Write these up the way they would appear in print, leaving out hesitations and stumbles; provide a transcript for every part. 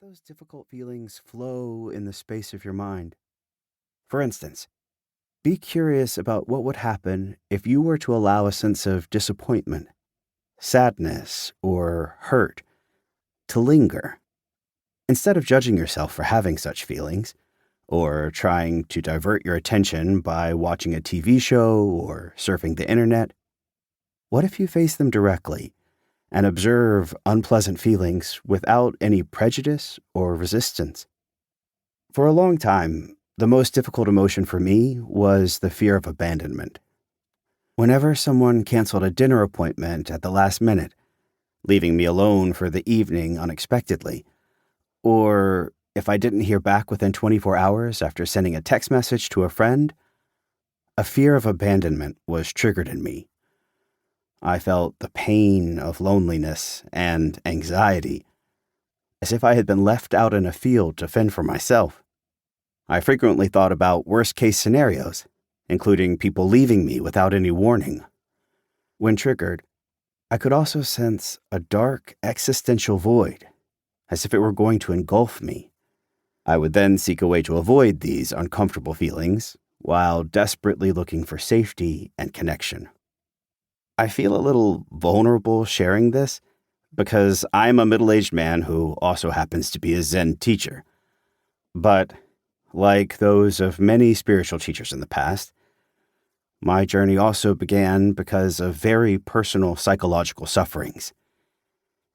those difficult feelings flow in the space of your mind. For instance, be curious about what would happen if you were to allow a sense of disappointment, sadness, or hurt to linger. Instead of judging yourself for having such feelings, or trying to divert your attention by watching a TV show or surfing the internet, what if you face them directly and observe unpleasant feelings without any prejudice or resistance? For a long time, the most difficult emotion for me was the fear of abandonment. Whenever someone canceled a dinner appointment at the last minute, leaving me alone for the evening unexpectedly, or if I didn't hear back within 24 hours after sending a text message to a friend, a fear of abandonment was triggered in me. I felt the pain of loneliness and anxiety, as if I had been left out in a field to fend for myself. I frequently thought about worst-case scenarios, including people leaving me without any warning. When triggered, I could also sense a dark existential void, as if it were going to engulf me. I would then seek a way to avoid these uncomfortable feelings while desperately looking for safety and connection. I feel a little vulnerable sharing this because I'm a middle-aged man who also happens to be a Zen teacher. But, like those of many spiritual teachers in the past, my journey also began because of very personal psychological sufferings.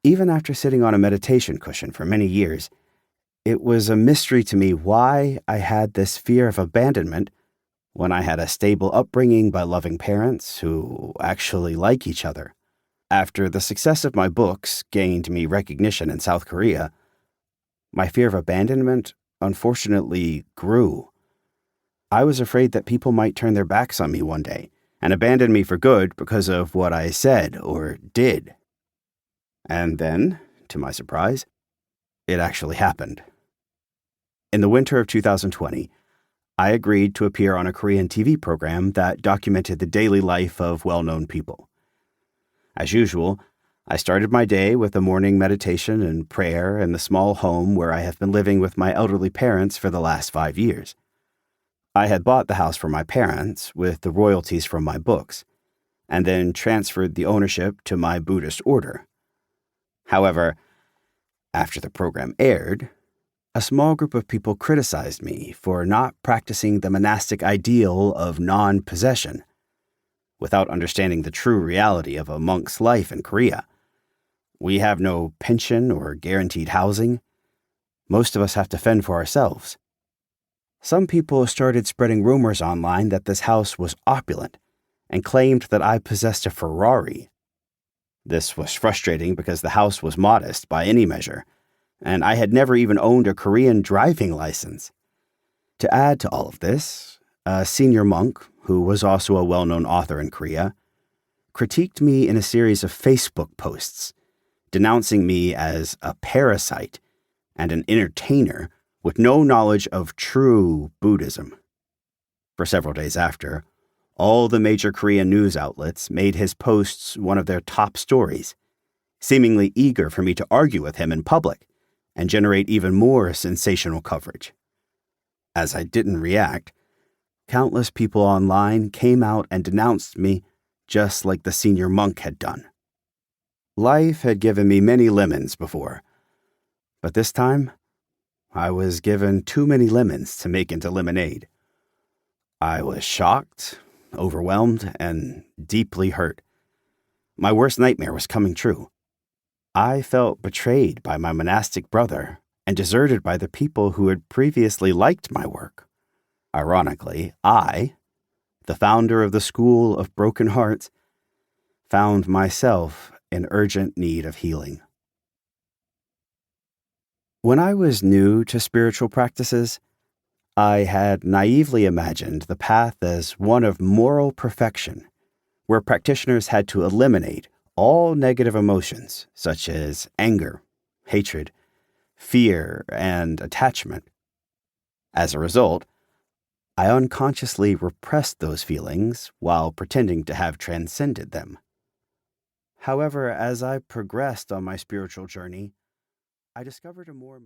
Even after sitting on a meditation cushion for many years, it was a mystery to me why I had this fear of abandonment when I had a stable upbringing by loving parents who actually like each other. After the success of my books gained me recognition in South Korea, my fear of abandonment unfortunately grew. I was afraid that people might turn their backs on me one day and abandon me for good because of what I said or did. And then, to my surprise, it actually happened. In the winter of 2020, I agreed to appear on a Korean TV program that documented the daily life of well-known people. As usual, I started my day with a morning meditation and prayer in the small home where I have been living with my elderly parents for the last 5 years. I had bought the house for my parents with the royalties from my books, and then transferred the ownership to my Buddhist order. However, after the program aired, a small group of people criticized me for not practicing the monastic ideal of non-possession. Without understanding the true reality of a monk's life in Korea, we have no pension or guaranteed housing. Most of us have to fend for ourselves. Some people started spreading rumors online that this house was opulent and claimed that I possessed a Ferrari. This was frustrating because the house was modest by any measure, and I had never even owned a Korean driving license. To add to all of this, a senior monk, who was also a well-known author in Korea, critiqued me in a series of Facebook posts, denouncing me as a parasite and an entertainer with no knowledge of true Buddhism. For several days after, all the major Korean news outlets made his posts one of their top stories, seemingly eager for me to argue with him in public and generate even more sensational coverage. As I didn't react, countless people online came out and denounced me just like the senior monk had done. Life had given me many lemons before, but this time, I was given too many lemons to make into lemonade. I was shocked, overwhelmed, and deeply hurt. My worst nightmare was coming true. I felt betrayed by my monastic brother and deserted by the people who had previously liked my work. Ironically, I, the founder of the School of Broken Hearts, found myself in urgent need of healing. When I was new to spiritual practices, I had naively imagined the path as one of moral perfection, where practitioners had to eliminate all negative emotions such as anger, hatred, fear, and attachment. As a result, I unconsciously repressed those feelings while pretending to have transcended them. However, as I progressed on my spiritual journey, I discovered a more